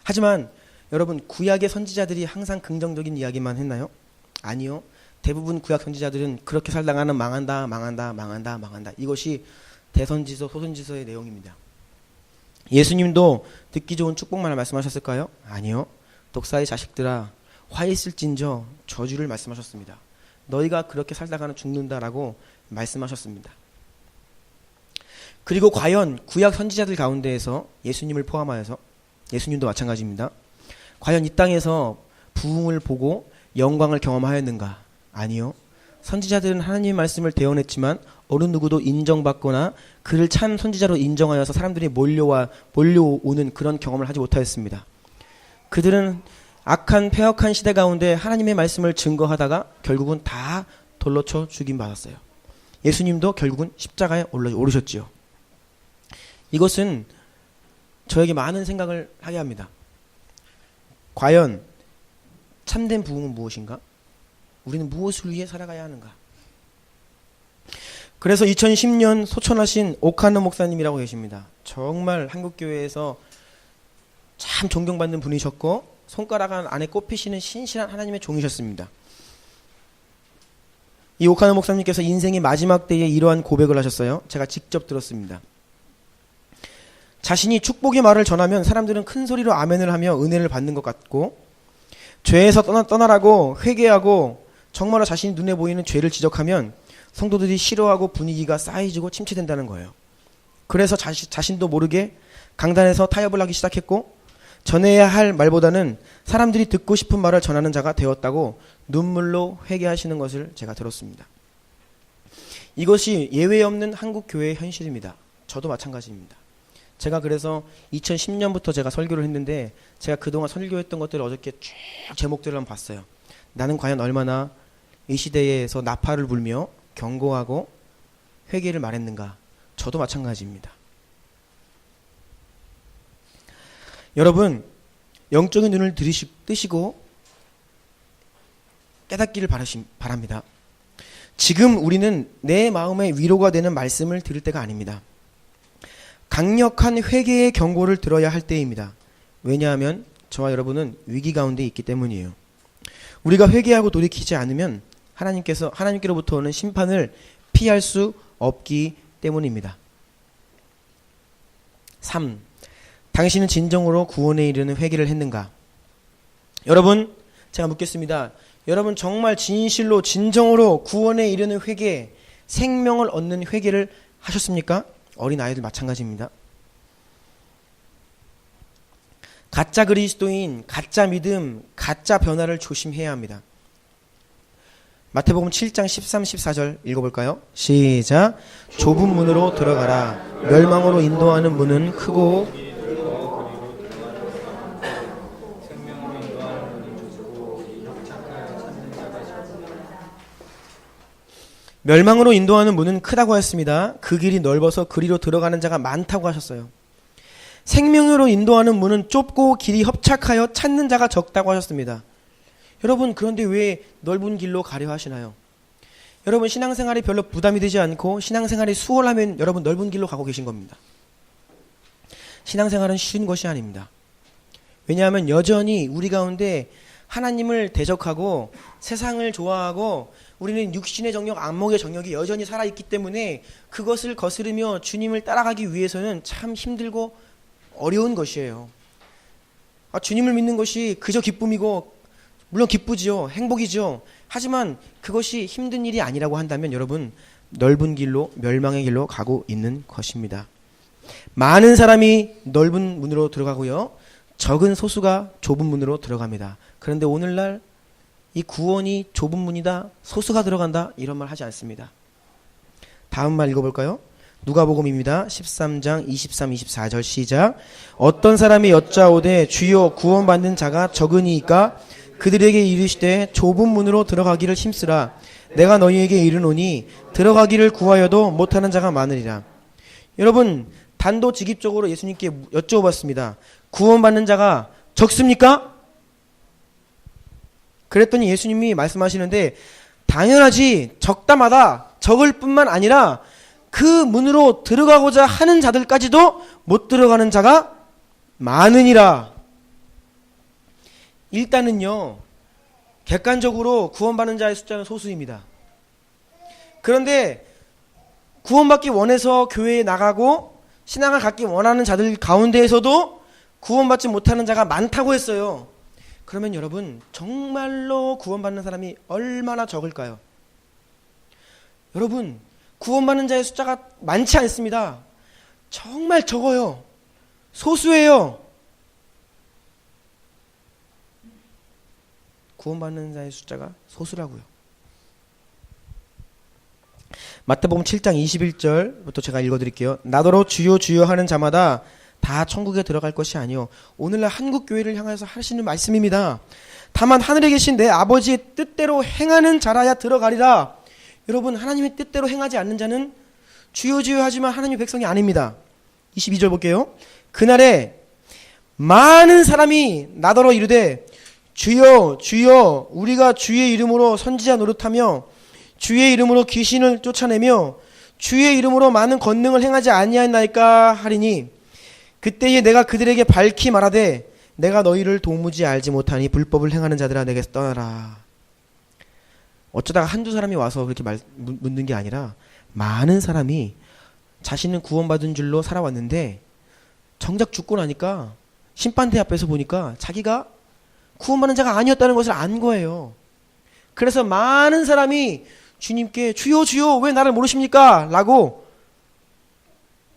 하지만 여러분, 구약의 선지자들이 항상 긍정적인 이야기만 했나요? 아니요. 대부분 구약 선지자들은 그렇게 살다가는 망한다, 망한다, 망한다, 망한다. 이것이 대선지서, 소선지서의 내용입니다. 예수님도 듣기 좋은 축복만을 말씀하셨을까요? 아니요. 독사의 자식들아, 화 있을진저 저주를 말씀하셨습니다. 너희가 그렇게 살다가는 죽는다라고 말씀하셨습니다. 그리고 과연 구약 선지자들 가운데에서 예수님을 포함하여서, 예수님도 마찬가지입니다. 과연 이 땅에서 부흥을 보고 영광을 경험하였는가? 아니요. 선지자들은 하나님의 말씀을 대언했지만 어느 누구도 인정받거나 그를 참 선지자로 인정하여서 사람들이 몰려오는 그런 경험을 하지 못하였습니다. 그들은 악한 폐역한 시대 가운데 하나님의 말씀을 증거하다가 결국은 다 돌로 쳐 죽임 받았어요. 예수님도 결국은 십자가에 오르셨지요. 이것은 저에게 많은 생각을 하게 합니다. 과연 참된 부흥은 무엇인가? 우리는 무엇을 위해 살아가야 하는가? 그래서 2010년 소천하신 오카노 목사님이라고 계십니다. 정말 한국교회에서 참 존경받는 분이셨고 손가락 안에 꼽히시는 신실한 하나님의 종이셨습니다. 이 오카노 목사님께서 인생의 마지막 때에 이러한 고백을 하셨어요. 제가 직접 들었습니다. 자신이 축복의 말을 전하면 사람들은 큰 소리로 아멘을 하며 은혜를 받는 것 같고, 죄에서 떠나라고 회개하고 정말로 자신이 눈에 보이는 죄를 지적하면 성도들이 싫어하고 분위기가 싸해지고 침체된다는 거예요. 그래서 자신도 모르게 강단에서 타협을 하기 시작했고, 전해야 할 말보다는 사람들이 듣고 싶은 말을 전하는 자가 되었다고 눈물로 회개하시는 것을 제가 들었습니다. 이것이 예외 없는 한국 교회의 현실입니다. 저도 마찬가지입니다. 제가 그래서 2010년부터 제가 설교를 했는데, 제가 그동안 설교했던 것들을 어저께 쭉 제목들을 한번 봤어요. 나는 과연 얼마나 이 시대에서 나팔을 불며 경고하고 회개를 말했는가. 저도 마찬가지입니다. 여러분, 영적인 눈을 뜨시고 깨닫기를 바랍니다. 지금 우리는 내 마음에 위로가 되는 말씀을 들을 때가 아닙니다. 강력한 회개의 경고를 들어야 할 때입니다. 왜냐하면 저와 여러분은 위기 가운데 있기 때문이에요. 우리가 회개하고 돌이키지 않으면 하나님께로부터 오는 심판을 피할 수 없기 때문입니다. 3. 당신은 진정으로 구원에 이르는 회개를 했는가? 여러분, 제가 묻겠습니다. 여러분 정말 진실로 진정으로 구원에 이르는 회개, 생명을 얻는 회개를 하셨습니까? 어린 아이들 마찬가지입니다. 가짜 그리스도인, 가짜 믿음, 가짜 변화를 조심해야 합니다. 마태복음 7장 13, 14절 읽어볼까요? 시작. 좁은 문으로 들어가라. 멸망으로 인도하는 문은 크고 멸망으로 인도하는 문은 크다고 했습니다. 그 길이 넓어서 그리로 들어가는 자가 많다고 하셨어요. 생명으로 인도하는 문은 좁고 길이 협착하여 찾는 자가 적다고 하셨습니다. 여러분, 그런데 왜 넓은 길로 가려 하시나요? 여러분, 신앙생활이 별로 부담이 되지 않고 신앙생활이 수월하면 여러분 넓은 길로 가고 계신 겁니다. 신앙생활은 쉬운 것이 아닙니다. 왜냐하면 여전히 우리 가운데 하나님을 대적하고 세상을 좋아하고 우리는 육신의 정욕, 안목의 정욕이 여전히 살아있기 때문에 그것을 거스르며 주님을 따라가기 위해서는 참 힘들고 어려운 것이에요. 주님을 믿는 것이 그저 기쁨이고, 물론 기쁘지요. 행복이죠. 하지만 그것이 힘든 일이 아니라고 한다면 여러분, 넓은 길로, 멸망의 길로 가고 있는 것입니다. 많은 사람이 넓은 문으로 들어가고요, 적은 소수가 좁은 문으로 들어갑니다. 그런데 오늘날 이 구원이 좁은 문이다, 소수가 들어간다, 이런 말 하지 않습니다. 다음 말 읽어볼까요? 누가복음입니다. 13장 23, 24절 시작. 어떤 사람이 여짜오되 주여 구원받는 자가 적으니이까? 그들에게 이르시되 좁은 문으로 들어가기를 힘쓰라. 내가 너희에게 이르노니 들어가기를 구하여도 못하는 자가 많으리라. 여러분, 단도직입적으로 예수님께 여쭤봤습니다. 구원받는 자가 적습니까? 그랬더니 예수님이 말씀하시는데, 당연하지, 적다마다 적을 뿐만 아니라 그 문으로 들어가고자 하는 자들까지도 못 들어가는 자가 많으니라. 일단은요, 객관적으로 구원받는 자의 숫자는 소수입니다. 그런데 구원받기 원해서 교회에 나가고 신앙을 갖기 원하는 자들 가운데에서도 구원받지 못하는 자가 많다고 했어요. 그러면 여러분, 정말로 구원받는 사람이 얼마나 적을까요? 여러분, 구원받는 자의 숫자가 많지 않습니다. 정말 적어요. 소수예요. 구원받는 자의 숫자가 소수라고요. 마태복음 7장 21절부터 제가 읽어드릴게요. 나더러 주여 주여 하는 자마다 다 천국에 들어갈 것이 아니요. 오늘날 한국 교회를 향해서 하시는 말씀입니다. 다만 하늘에 계신 내 아버지의 뜻대로 행하는 자라야 들어가리라. 여러분, 하나님의 뜻대로 행하지 않는 자는 주여 주여 하지만 하나님의 백성이 아닙니다. 22절 볼게요. 그날에 많은 사람이 나더러 이르되 주여 주여 우리가 주의 이름으로 선지자 노릇하며 주의 이름으로 귀신을 쫓아내며 주의 이름으로 많은 권능을 행하지 아니하였나이까 하리니 그때에 내가 그들에게 밝히 말하되 내가 너희를 도무지 알지 못하니 불법을 행하는 자들아 내게서 떠나라. 어쩌다가 한두 사람이 와서 그렇게 묻는 게 아니라 많은 사람이 자신은 구원받은 줄로 살아왔는데 정작 죽고 나니까 심판대 앞에서 보니까 자기가 구원받은 자가 아니었다는 것을 안 거예요. 그래서 많은 사람이 주님께 주여 주여 왜 나를 모르십니까? 라고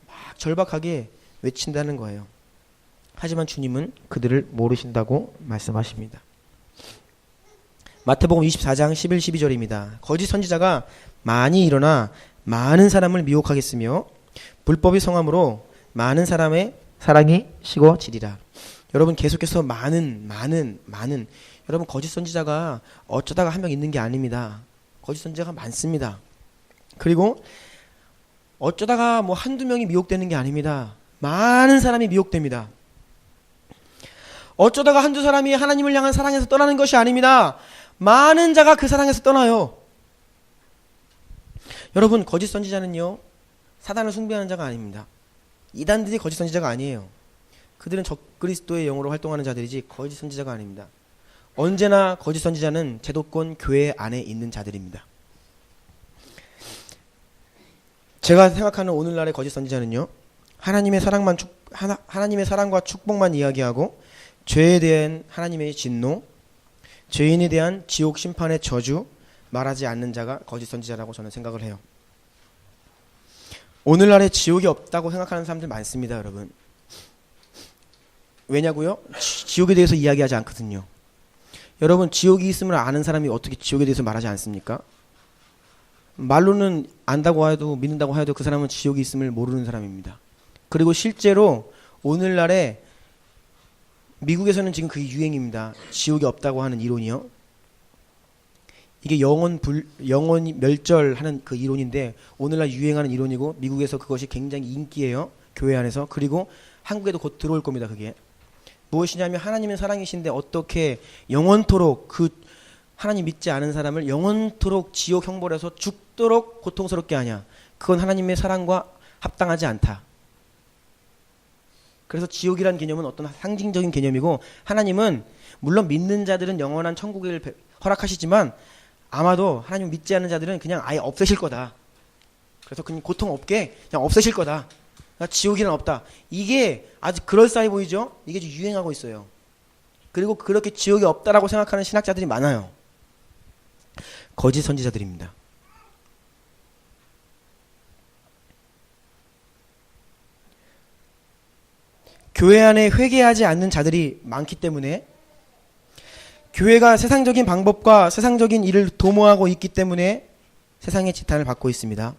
막 절박하게 외친다는 거예요. 하지만 주님은 그들을 모르신다고 말씀하십니다. 마태복음 24장 11, 12절입니다. 거짓 선지자가 많이 일어나 많은 사람을 미혹하겠으며 불법의 성함으로 많은 사람의 사랑이 식어지리라. 여러분 계속해서 많은 여러분 거짓 선지자가 어쩌다가 한 명 있는 게 아닙니다. 거짓 선지자가 많습니다. 그리고 어쩌다가 뭐 한두 명이 미혹되는 게 아닙니다. 많은 사람이 미혹됩니다. 어쩌다가 한두 사람이 하나님을 향한 사랑에서 떠나는 것이 아닙니다. 많은 자가 그 사랑에서 떠나요. 여러분 거짓 선지자는요 사단을 숭배하는 자가 아닙니다. 이단들이 거짓 선지자가 아니에요. 그들은 적그리스도의 영으로 활동하는 자들이지 거짓 선지자가 아닙니다. 언제나 거짓 선지자는 제도권 교회 안에 있는 자들입니다. 제가 생각하는 오늘날의 거짓 선지자는요 하나님의 사랑과 축복만 이야기하고 죄에 대한 하나님의 진노, 죄인에 대한 지옥 심판의 저주 말하지 않는 자가 거짓 선지자라고 저는 생각을 해요. 오늘날에 지옥이 없다고 생각하는 사람들 많습니다, 여러분. 왜냐고요? 지옥에 대해서 이야기하지 않거든요. 여러분 지옥이 있음을 아는 사람이 어떻게 지옥에 대해서 말하지 않습니까? 말로는 안다고 해도 믿는다고 해도 그 사람은 지옥이 있음을 모르는 사람입니다. 그리고 실제로 오늘날에 미국에서는 지금 그게 유행입니다. 지옥이 없다고 하는 이론이요. 이게 영원히 멸절하는 그 이론인데 오늘날 유행하는 이론이고 미국에서 그것이 굉장히 인기예요. 교회 안에서. 그리고 한국에도 곧 들어올 겁니다. 그게. 무엇이냐면 하나님은 사랑이신데 어떻게 영원토록 그 하나님 믿지 않은 사람을 영원토록 지옥 형벌해서 죽도록 고통스럽게 하냐. 그건 하나님의 사랑과 합당하지 않다. 그래서 지옥이란 개념은 어떤 상징적인 개념이고 하나님은 물론 믿는 자들은 영원한 천국을 허락하시지만 아마도 하나님 믿지 않는 자들은 그냥 아예 없애실 거다. 그래서 그냥 고통 없게 그냥 없애실 거다. 지옥이란 없다. 이게 아주 그럴싸해 보이죠? 이게 좀 유행하고 있어요. 그리고 그렇게 지옥이 없다라고 생각하는 신학자들이 많아요. 거짓 선지자들입니다. 교회 안에 회개하지 않는 자들이 많기 때문에 교회가 세상적인 방법과 세상적인 일을 도모하고 있기 때문에 세상의 지탄을 받고 있습니다.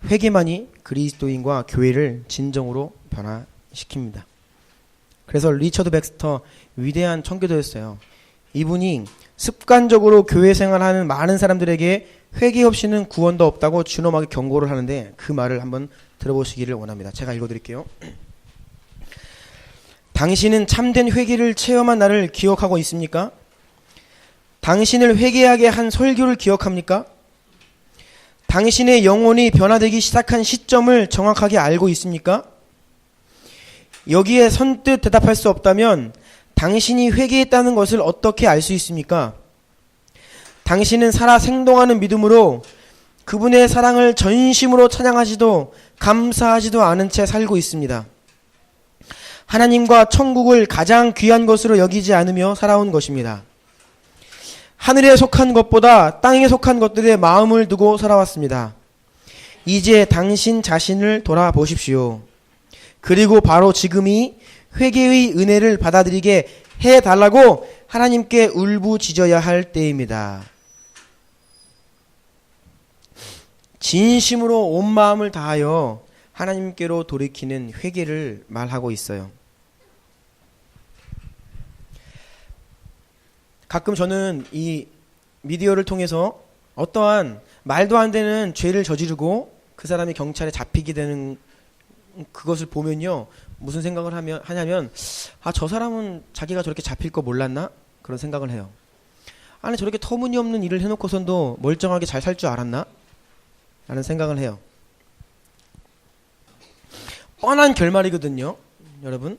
회개만이 그리스도인과 교회를 진정으로 변화시킵니다. 그래서 리처드 백스터 위대한 청교도였어요. 이분이 습관적으로 교회 생활하는 많은 사람들에게 회개 없이는 구원도 없다고 준엄하게 경고를 하는데 그 말을 한번 들어보시기를 원합니다. 제가 읽어드릴게요. 당신은 참된 회개를 체험한 나를 기억하고 있습니까? 당신을 회개하게 한 설교를 기억합니까? 당신의 영혼이 변화되기 시작한 시점을 정확하게 알고 있습니까? 여기에 선뜻 대답할 수 없다면 당신이 회개했다는 것을 어떻게 알 수 있습니까? 당신은 살아 생동하는 믿음으로 그분의 사랑을 전심으로 찬양하지도 감사하지도 않은 채 살고 있습니다. 하나님과 천국을 가장 귀한 것으로 여기지 않으며 살아온 것입니다. 하늘에 속한 것보다 땅에 속한 것들에 마음을 두고 살아왔습니다. 이제 당신 자신을 돌아보십시오. 그리고 바로 지금이 회개의 은혜를 받아들이게 해달라고 하나님께 울부짖어야 할 때입니다. 진심으로 온 마음을 다하여 하나님께로 돌이키는 회개를 말하고 있어요. 가끔 저는 이 미디어를 통해서 어떠한 말도 안 되는 죄를 저지르고 그 사람이 경찰에 잡히게 되는 그것을 보면요, 무슨 생각을 하냐면, 아, 저 사람은 자기가 저렇게 잡힐 거 몰랐나? 그런 생각을 해요. 아니, 저렇게 터무니없는 일을 해놓고선도 멀쩡하게 잘 살 줄 알았나? 라는 생각을 해요. 뻔한 결말이거든요, 여러분.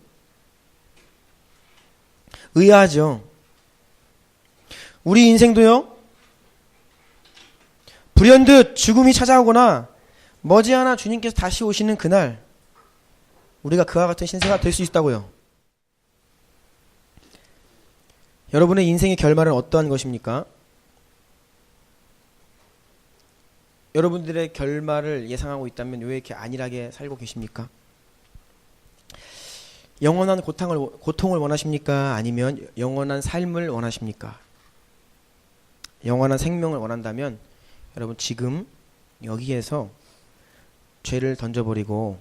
의아하죠. 우리 인생도요, 불현듯 죽음이 찾아오거나 머지않아 주님께서 다시 오시는 그날, 우리가 그와 같은 신세가 될 수 있다고요. 여러분의 인생의 결말은 어떠한 것입니까? 여러분들의 결말을 예상하고 있다면 왜 이렇게 안일하게 살고 계십니까? 영원한 고통을 원하십니까? 아니면 영원한 삶을 원하십니까? 영원한 생명을 원한다면 여러분, 지금 여기에서 죄를 던져버리고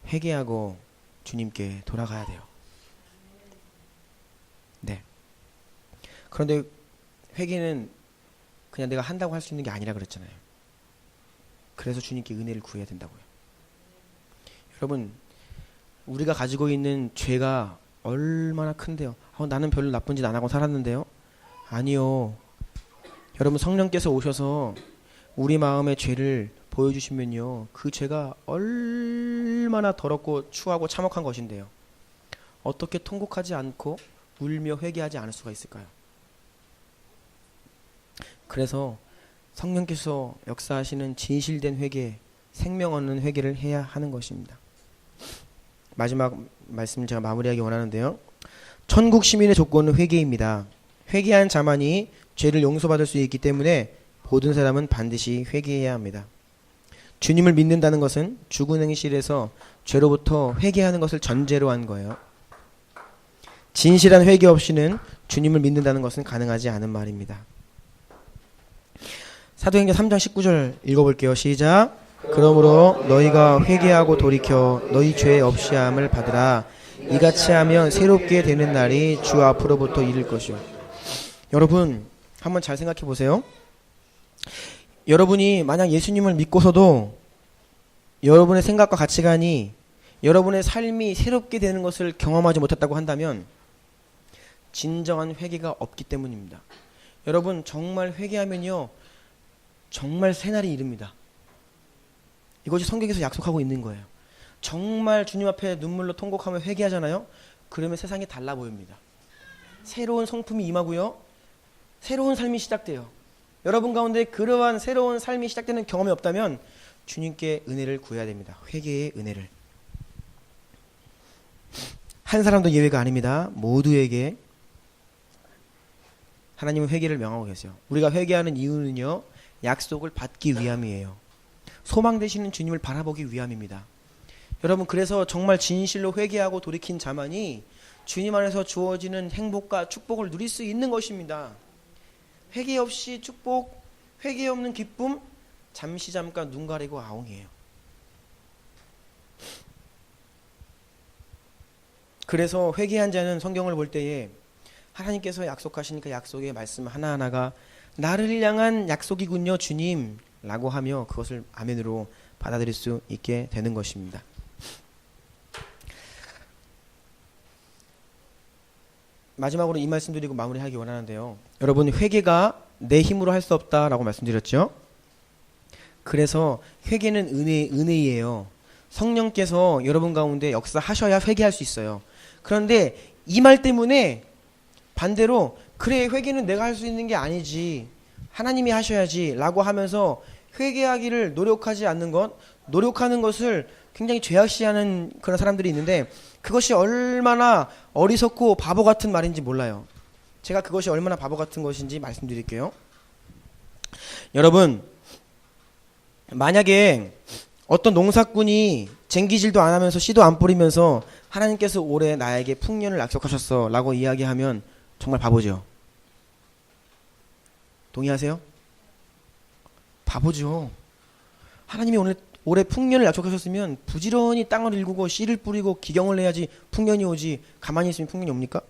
회개하고 주님께 돌아가야 돼요. 네. 그런데 회개는 그냥 내가 한다고 할 수 있는 게 아니라 그랬잖아요. 그래서 주님께 은혜를 구해야 된다고요. 여러분, 우리가 가지고 있는 죄가 얼마나 큰데요. 나는 별로 나쁜 짓 안 하고 살았는데요. 아니요. 여러분, 성령께서 오셔서 우리 마음의 죄를 보여주시면요, 그 죄가 얼마나 더럽고 추하고 참혹한 것인데요. 어떻게 통곡하지 않고 울며 회개하지 않을 수가 있을까요? 그래서 성령께서 역사하시는 진실된 회개, 생명 얻는 회개를 해야 하는 것입니다. 마지막 말씀을 제가 마무리하기 원하는데요. 천국 시민의 조건은 회개입니다. 회개한 자만이 죄를 용서받을 수 있기 때문에 모든 사람은 반드시 회개해야 합니다. 주님을 믿는다는 것은 죽은 행실에서 죄로부터 회개하는 것을 전제로 한 거예요. 진실한 회개 없이는 주님을 믿는다는 것은 가능하지 않은 말입니다. 사도행전 3장 19절 읽어볼게요. 시작. 그러므로 너희가 회개하고 돌이켜 너희 죄 없이함을 받으라. 이같이 하면 새롭게 되는 날이 주 앞으로부터 이를 것이요. 여러분, 한번 잘 생각해 보세요. 여러분이 만약 예수님을 믿고서도 여러분의 생각과 가치관이, 여러분의 삶이 새롭게 되는 것을 경험하지 못했다고 한다면 진정한 회개가 없기 때문입니다. 여러분, 정말 회개하면요, 정말 새날이 이릅니다. 이것이 성경에서 약속하고 있는 거예요. 정말 주님 앞에 눈물로 통곡하며 회개하잖아요. 그러면 세상이 달라 보입니다. 새로운 성품이 임하고요, 새로운 삶이 시작돼요. 여러분 가운데 그러한 새로운 삶이 시작되는 경험이 없다면 주님께 은혜를 구해야 됩니다. 회개의 은혜를. 한 사람도 예외가 아닙니다. 모두에게 하나님은 회개를 명하고 계세요. 우리가 회개하는 이유는요, 약속을 받기 위함이에요. 소망 되시는 주님을 바라보기 위함입니다. 여러분, 그래서 정말 진실로 회개하고 돌이킨 자만이 주님 안에서 주어지는 행복과 축복을 누릴 수 있는 것입니다. 회개 없이 축복, 회개 없는 기쁨, 잠시 잠깐 눈 가리고 아웅이에요. 그래서 회개한 자는 성경을 볼 때에 하나님께서 약속하신 그 약속의 말씀 하나하나가 나를 향한 약속이군요, 주님 라고 하며 그것을 아멘으로 받아들일 수 있게 되는 것입니다. 마지막으로 이 말씀 드리고 마무리하기 원하는데요. 여러분, 회개가 내 힘으로 할 수 없다라고 말씀드렸죠. 그래서 회개는 은혜예요. 성령께서 여러분 가운데 역사하셔야 회개할 수 있어요. 그런데 이 말 때문에 반대로 그래, 회개는 내가 할 수 있는 게 아니지, 하나님이 하셔야지 라고 하면서 회개하기를 노력하지 않는 것, 노력하는 것을 굉장히 죄악시하는 그런 사람들이 있는데 그것이 얼마나 어리석고 바보 같은 말인지 몰라요. 제가 그것이 얼마나 바보 같은 것인지 말씀드릴게요. 여러분, 만약에 어떤 농사꾼이 쟁기질도 안 하면서 씨도 안 뿌리면서 하나님께서 올해 나에게 풍년을 약속하셨어 라고 이야기하면 정말 바보죠. 동의하세요? 바보죠. 하나님이 오늘 올해 풍년을 약속하셨으면 부지런히 땅을 일구고 씨를 뿌리고 기경을 내야지 풍년이 오지. 가만히 있으면 풍년이 옵니까?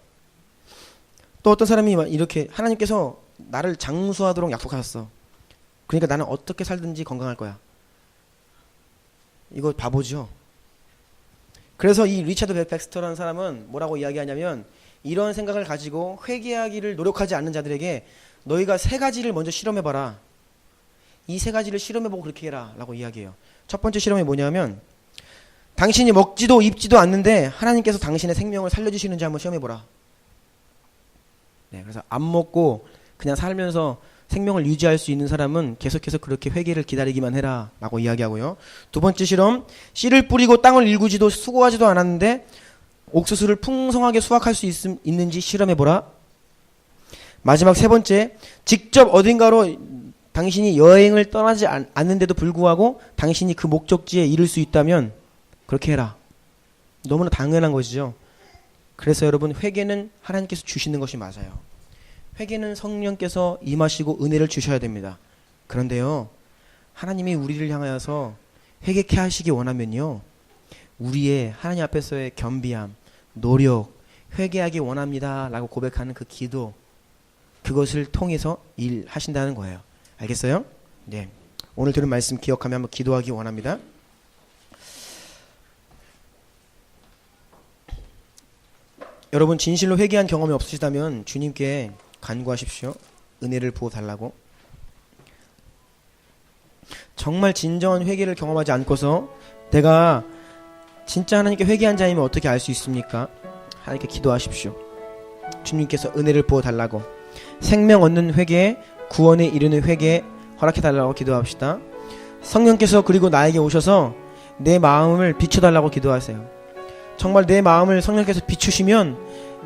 또 어떤 사람이 이렇게 하나님께서 나를 장수하도록 약속하셨어. 그러니까 나는 어떻게 살든지 건강할 거야. 이거 바보죠. 그래서 이 리차드 백스터라는 사람은 뭐라고 이야기하냐면 이런 생각을 가지고 회개하기를 노력하지 않는 자들에게 너희가 세 가지를 먼저 실험해봐라. 이 세 가지를 실험해보고 그렇게 해라 라고 이야기해요. 첫 번째 실험이 뭐냐면 당신이 먹지도 입지도 않는데 하나님께서 당신의 생명을 살려주시는지 한번 시험해보라. 네, 그래서 안 먹고 그냥 살면서 생명을 유지할 수 있는 사람은 계속해서 그렇게 회개를 기다리기만 해라 라고 이야기하고요. 두 번째 실험, 씨를 뿌리고 땅을 일구지도 수고하지도 않았는데 옥수수를 풍성하게 수확할 수 있는지 실험해보라. 마지막 세 번째, 직접 어딘가로 당신이 여행을 떠나지 않는데도 불구하고 당신이 그 목적지에 이를 수 있다면 그렇게 해라. 너무나 당연한 것이죠. 그래서 여러분, 회개는 하나님께서 주시는 것이 맞아요. 회개는 성령께서 임하시고 은혜를 주셔야 됩니다. 그런데요, 하나님이 우리를 향하여서 회개케 하시기 원하면요, 우리의 하나님 앞에서의 겸비함, 노력, 회개하기 원합니다 라고 고백하는 그 기도, 그것을 통해서 일하신다는 거예요. 알겠어요? 네. 오늘 들은 말씀 기억하며 한번 기도하기 원합니다. 여러분, 진실로 회개한 경험이 없으시다면 주님께 간구하십시오. 은혜를 부어달라고. 정말 진정한 회개를 경험하지 않고서 내가 진짜 하나님께 회개한 자이면 어떻게 알 수 있습니까? 하나님께 기도하십시오. 주님께서 은혜를 부어달라고, 생명 얻는 회개, 구원에 이르는 회개 허락해달라고 기도합시다. 성령께서 그리고 나에게 오셔서 내 마음을 비춰달라고 기도하세요. 정말 내 마음을 성령께서 비추시면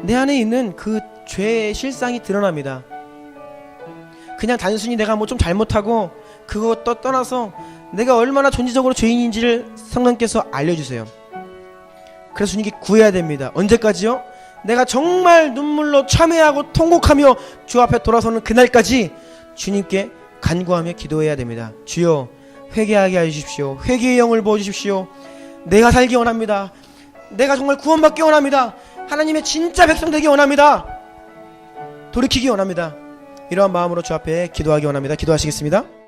내 안에 있는 그 죄의 실상이 드러납니다. 그냥 단순히 내가 뭐 좀 잘못하고 그거 떠나서 내가 얼마나 존재적으로 죄인인지를 성령께서 알려주세요. 그래서 주님께 구해야 됩니다. 언제까지요? 내가 정말 눈물로 참회하고 통곡하며 주 앞에 돌아서는 그날까지 주님께 간구하며 기도해야 됩니다. 주여, 회개하게 하십시오. 회개의 영을 부어주십시오. 내가 살기 원합니다. 내가 정말 구원받기 원합니다. 하나님의 진짜 백성 되기 원합니다. 돌이키기 원합니다. 이러한 마음으로 주 앞에 기도하기 원합니다. 기도하시겠습니다.